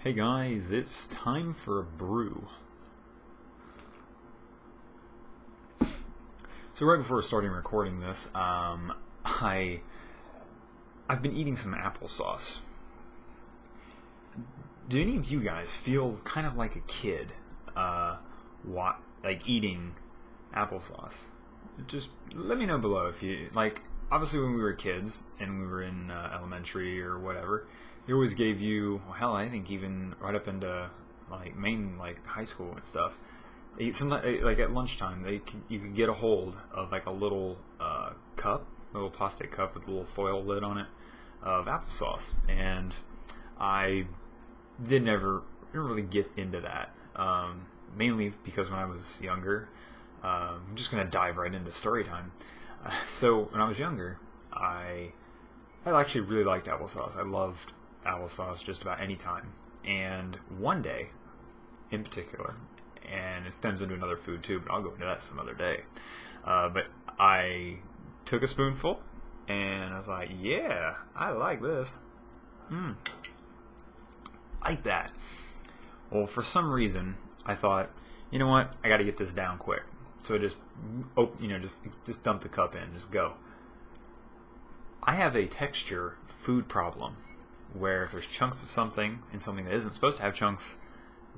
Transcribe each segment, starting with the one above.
Hey guys, it's time for a brew. So right before starting recording this, I've been eating some applesauce. Do any of you guys feel kind of like a kid, like eating applesauce? Just let me know below if you like. Obviously, when we were kids and we were in elementary or whatever, they always gave you, well, hell, I think even right up into like high school and stuff. Sometimes, like at lunchtime, you could get a hold of like a little cup, a little plastic cup with a little foil lid on it of applesauce, and I didn't really get into that. Mainly because when I was younger, I'm just gonna dive right into story time. So when I was younger, I actually really liked applesauce. I loved applesauce just about any time. And one day, in particular, and it stems into another food too, but I'll go into that some other day. But I took a spoonful, and I was like, yeah, I like this. Like that. Well, for some reason, I thought, you know what, I got to get this down quick. So I just, just dump the cup in, just go. I have a texture food problem where if there's chunks of something and something that isn't supposed to have chunks,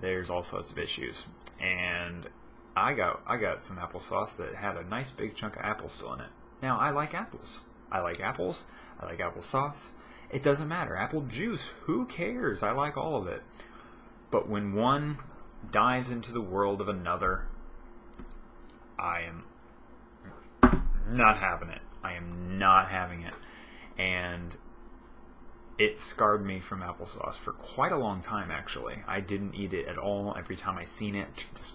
there's all sorts of issues. And I got some applesauce that had a nice big chunk of apple still in it. Now, I like apples. I like apples. I like applesauce. It doesn't matter. Apple juice, who cares? I like all of it. But when one dives into the world of another, I am not having it. I am not having it. And it scarred me from applesauce for quite a long time, actually. I didn't eat it at all. Every time I seen it, just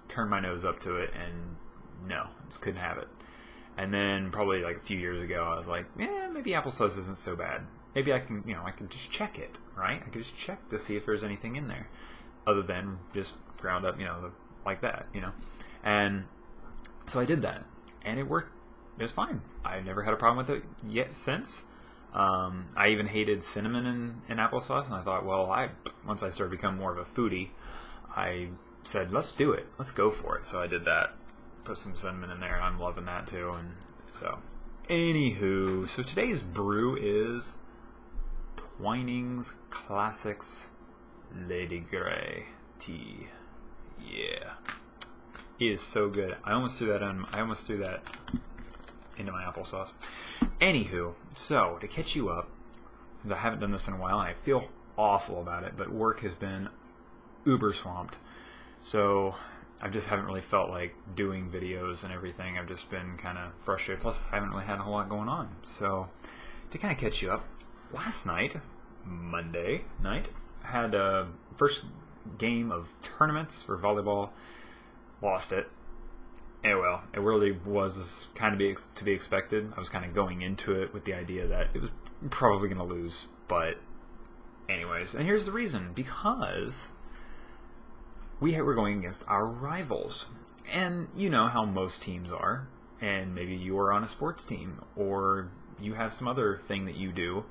turned my nose up to it, and no, just couldn't have it. And then probably like a few years ago, I was like, maybe applesauce isn't so bad. Maybe I can, I can just check it, right? I can just check to see if there's anything in there other than just ground up, like that, And so I did that, and it worked. It was fine. I've never had a problem with it yet since. I even hated cinnamon in applesauce, and I thought, well, once I started becoming more of a foodie, I said, let's do it. Let's go for it. So I did that. Put some cinnamon in there, and I'm loving that too. And so, anywho, so today's brew is Twinings Classics Lady Grey tea. Yeah, it is so good. I almost threw that into my applesauce. Anywho, so to catch you up, because I haven't done this in a while and I feel awful about it, but work has been uber swamped. So I just haven't really felt like doing videos and everything. I've just been kind of frustrated. Plus, I haven't really had a whole lot going on. So to kind of catch you up, last night, Monday night, I had a first game of tournaments for volleyball. Lost it. And well, it really was kind of to be expected. I was kind of going into it with the idea that it was probably going to lose. But anyways, and here's the reason. Because we were going against our rivals. And you know how most teams are. And maybe you are on a sports team. Or you have some other thing that you do.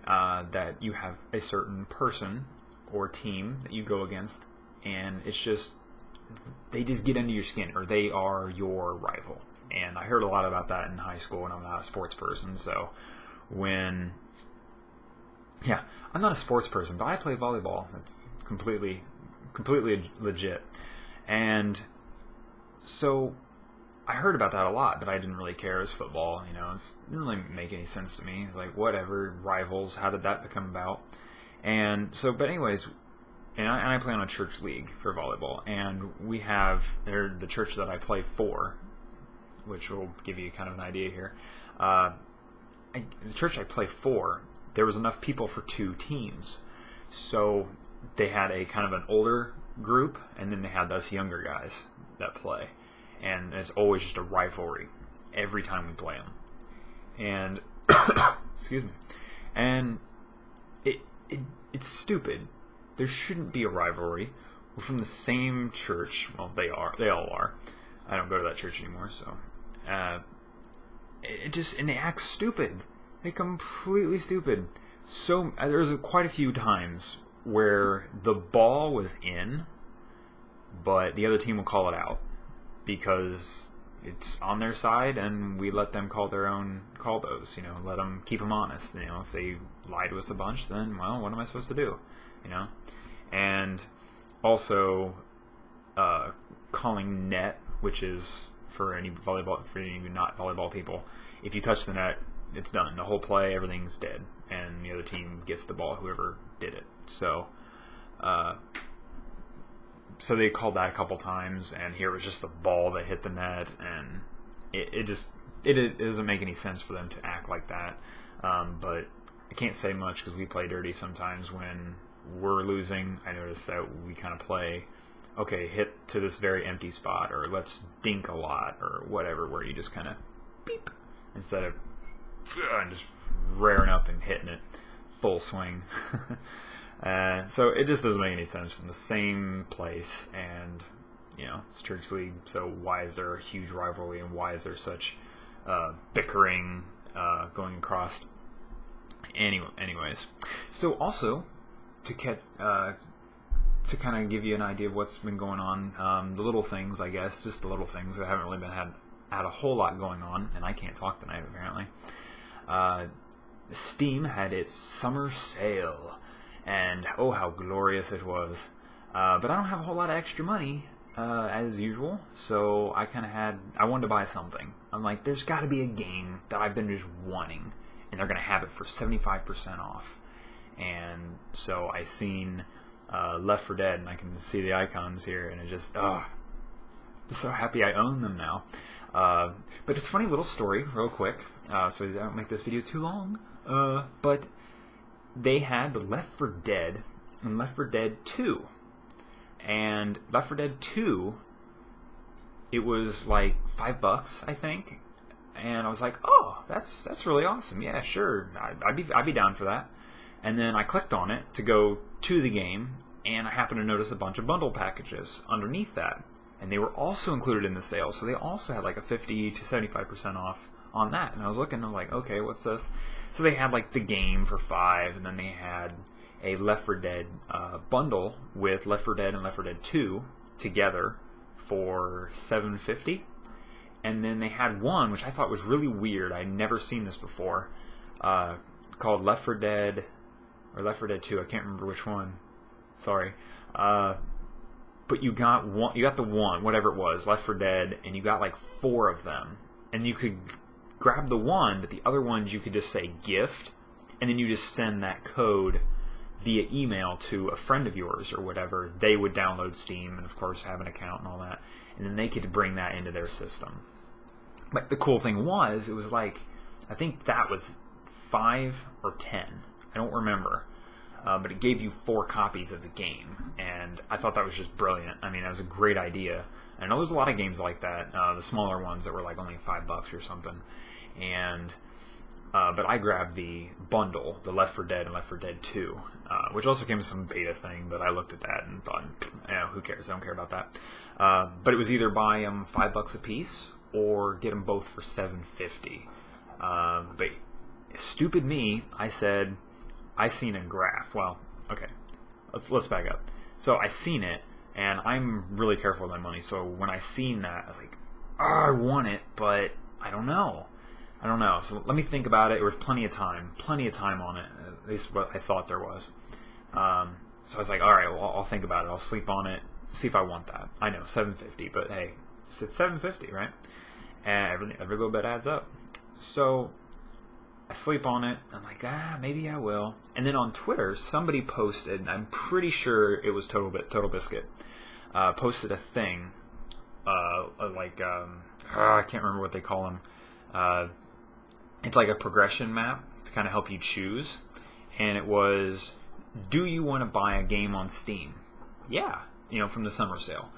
That you have a certain person or team that you go against. And it's just, they just get under your skin, or they are your rival. And I heard a lot about that in high school, and I'm not a sports person. So I'm not a sports person, but I play volleyball. It's completely legit. And so I heard about that a lot, but I didn't really care. It was football, it didn't really make any sense to me. It's like, whatever, rivals, how did that become about? And so, but anyways, and I play on a church league for volleyball, and we have the church that I play for, which will give you kind of an idea here. The church I play for, there was enough people for two teams, so they had a kind of an older group, and then they had us younger guys that play, and it's always just a rivalry every time we play them. And excuse me, and it's stupid. There shouldn't be a rivalry. We're from the same church. Well, they all are. I don't go to that church anymore, so and they act stupid. They completely stupid. So there's quite a few times where the ball was in, but the other team will call it out because it's on their side, and we let them call those. You know, let them keep them honest. You know, if they lie to us a bunch, then well, what am I supposed to do? You know, and also calling net, which is for any not volleyball people. If you touch the net, it's done. The whole play, everything's dead, and the other team gets the ball, whoever did it. So, so they called that a couple times, and here it was just the ball that hit the net, and it doesn't make any sense for them to act like that. But I can't say much because we play dirty sometimes when we're losing. I noticed that we kind of play, okay, hit to this very empty spot, or let's dink a lot, or whatever, where you just kind of beep instead of just rearing up and hitting it full swing. So it just doesn't make any sense from the same place, and you know, it's church league. So why is there a huge rivalry, and why is there such bickering going across? Anyways, so also to kind of give you an idea of what's been going on, the little things, I guess, just the little things that haven't really had a whole lot going on, and I can't talk tonight apparently. Steam had its summer sale, and oh, how glorious it was. But I don't have a whole lot of extra money, as usual, so I wanted to buy something. I'm like, there's got to be a game that I've been just wanting, and they're going to have it for 75% off. And so I seen Left 4 Dead, and I can see the icons here, and it just, I'm so happy I own them now. But it's a funny little story, real quick, so I don't make this video too long. But they had Left 4 Dead and Left 4 Dead 2. And Left 4 Dead 2, it was like $5, I think. And I was like, oh, that's really awesome. Yeah, sure, I'd be down for that. And then I clicked on it to go to the game, and I happened to notice a bunch of bundle packages underneath that. And they were also included in the sale, so they also had like a 50 to 75% off on that. And I was looking, I'm like, okay, what's this? So they had like the game for $5, and then they had a Left 4 Dead bundle with Left 4 Dead and Left 4 Dead 2 together for $7.50. And then they had one, which I thought was really weird. I'd never seen this before, called Left 4 Dead, or Left 4 Dead 2. I can't remember which one. Sorry. But you got the one, whatever it was, Left 4 Dead, and you got like 4 of them. And you could grab the one, but the other ones you could just say gift, and then you just send that code via email to a friend of yours or whatever. They would download Steam and of course have an account and all that, and then they could bring that into their system. But the cool thing was, it was like, I think that was 5 or 10. I don't remember. But it gave you 4 copies of the game, and I thought that was just brilliant. I mean, that was a great idea. And I know there's a lot of games like that, the smaller ones that were like only $5 or something. And but I grabbed the bundle, the Left 4 Dead and Left 4 Dead 2, which also came with some beta thing, but I looked at that and thought, who cares? I don't care about that. But it was either buy them $5 a piece or get them both for $7.50. But stupid me, I said, I seen a graph. Well, okay, let's back up. So I seen it, and I'm really careful with my money. So when I seen that, I was like, I want it, but I don't know. So let me think about it. There was plenty of time on it. At least what I thought there was. So I was like, all right, well, I'll think about it. I'll sleep on it. See if I want that. I know, $7.50, but hey, it's $7.50, right? And every little bit adds up. So I sleep on it. I'm like, maybe I will. And then on Twitter, somebody posted, and I'm pretty sure it was Total Biscuit, posted a thing, I can't remember what they call them. It's like a progression map to kind of help you choose. And it was, do you want to buy a game on Steam? Yeah, from the summer sale.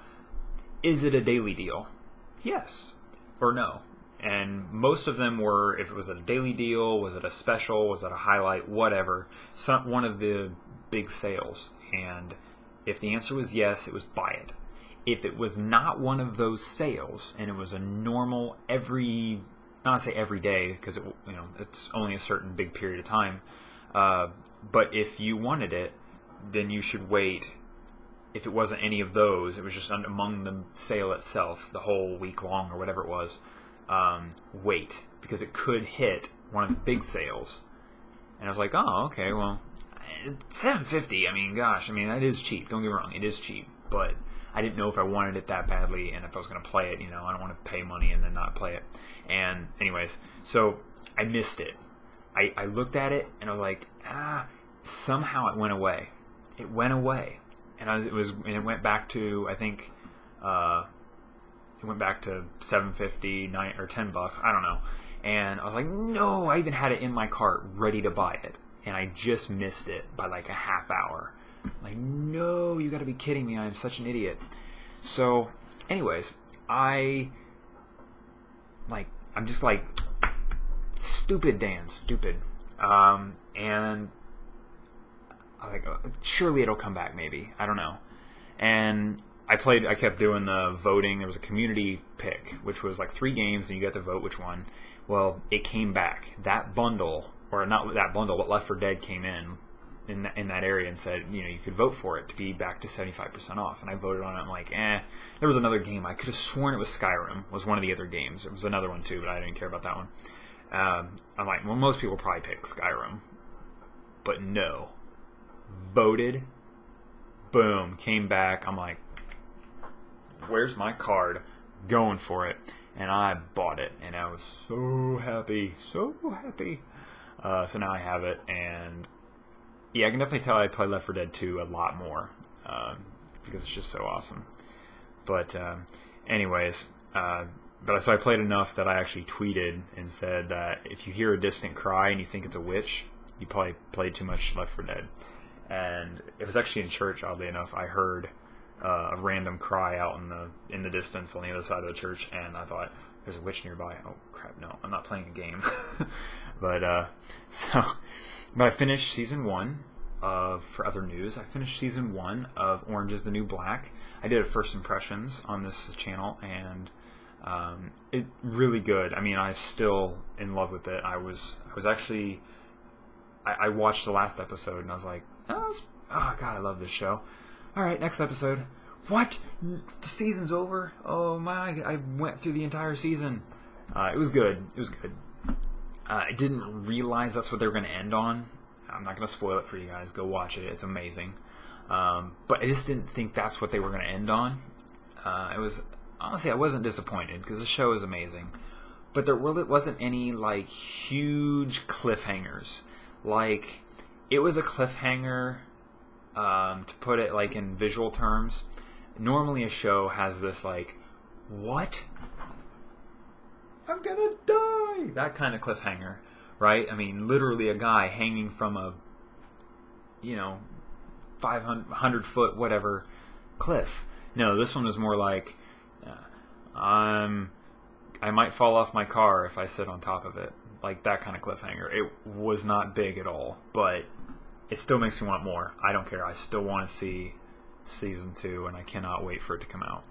Is it a daily deal? Yes or no. And most of them were, if it was a daily deal, was it a special, was it a highlight, whatever, one of the big sales. And if the answer was yes, it was buy it. If it was not one of those sales, and it was a normal not to say every day, because it's only a certain big period of time, but if you wanted it, then you should wait. If it wasn't any of those, it was just among the sale itself, the whole week long or whatever it was, wait, because it could hit one of the big sales. And I was like, oh, okay, well, $7.50. I mean, gosh, I mean, that is cheap. Don't get me wrong, it is cheap. But I didn't know if I wanted it that badly, and if I was going to play it. I don't want to pay money and then not play it. And anyways, so I missed it. I looked at it and I was like, somehow it went away. It went away. And it went back to, I think, it went back to $7.50, $9 or $10. I don't know. And I was like, no, I even had it in my cart ready to buy it, and I just missed it by like a half hour. Like, no, you got to be kidding me! I am such an idiot. So, anyways, I'm just like, stupid, Dan, stupid. And I was like, surely it'll come back, maybe. I don't know. And I kept doing the voting. There was a community pick, which was like 3 games, and you got to vote which one. Well, it came back. That bundle, or not that bundle, but Left 4 Dead came in that area and said, you could vote for it to be back to 75% off. And I voted on it. I'm like, There was another game. I could have sworn it was Skyrim. Was one of the other games. It was another one too, but I didn't care about that one. I'm like, well, most people probably pick Skyrim. But no. Voted. Boom. Came back. I'm like, where's my card? Going for it. And I bought it. And I was so happy. So happy. So now I have it. And yeah, I can definitely tell I play Left 4 Dead 2 a lot more. Because it's just so awesome. But anyways, so I played enough that I actually tweeted and said that if you hear a distant cry and you think it's a witch, you probably played too much Left 4 Dead. And it was actually in church, oddly enough. I heard a random cry out in the distance on the other side of the church, and I thought, there's a witch nearby. Oh crap, no, I'm not playing a game. But I finished season 1 of, for other news, I finished season 1 of Orange is the New Black. I did a first impressions on this channel, and it really good. I mean, I'm still in love with it. I was actually, I watched the last episode and I was like, oh god, I love this show. All right, next episode. What? The season's over? Oh my! I went through the entire season. It was good. It was good. I didn't realize that's what they were going to end on. I'm not going to spoil it for you guys. Go watch it. It's amazing. But I just didn't think that's what they were going to end on. It was honestly, I wasn't disappointed because the show is amazing. But there really wasn't any like huge cliffhangers. Like, it was a cliffhanger. To put it like in visual terms, normally a show has this like, what? I'm gonna die! That kind of cliffhanger, right? I mean, literally a guy hanging from a, 500-foot whatever cliff. No, this one was more like, I might fall off my car if I sit on top of it. Like that kind of cliffhanger. It was not big at all, but it still makes me want more. I don't care. I still want to see season 2, and I cannot wait for it to come out.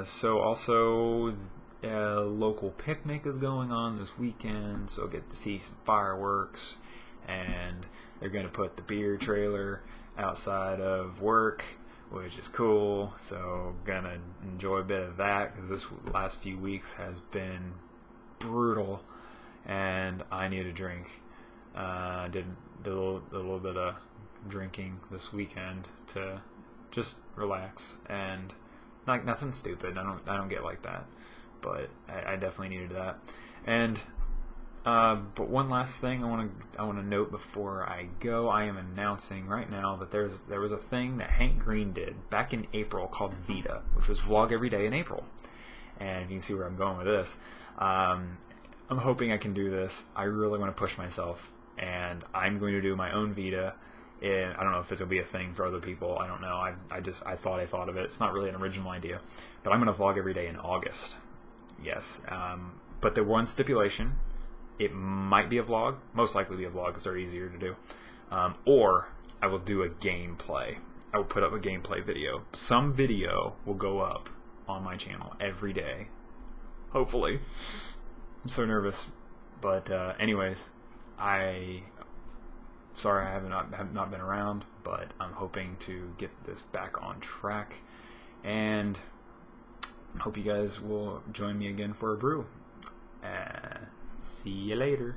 So also, a local picnic is going on this weekend, so I'll get to see some fireworks, and they're going to put the beer trailer outside of work, which is cool, so gonna enjoy a bit of that, because this last few weeks has been brutal, and I need a drink. I did a little bit of drinking this weekend to just relax, and like nothing stupid. I don't get like that, but I definitely needed that. And but one last thing I want to note before I go, I am announcing right now that there was a thing that Hank Green did back in April called VEDA, which was Vlog Every Day in April. And you can see where I'm going with this. I'm hoping I can do this. I really want to push myself, and I'm going to do my own VEDA. I don't know if it'll be a thing for other people. I don't know. I thought of it. It's not really an original idea, but I'm going to vlog every day in August. Yes, but the one stipulation: it might be a vlog. Most likely be a vlog because they're easier to do. Or I will do a gameplay. I will put up a gameplay video. Some video will go up on my channel every day. Hopefully. I'm so nervous. But anyways, sorry I have not been around, but I'm hoping to get this back on track, and hope you guys will join me again for a brew. See you later.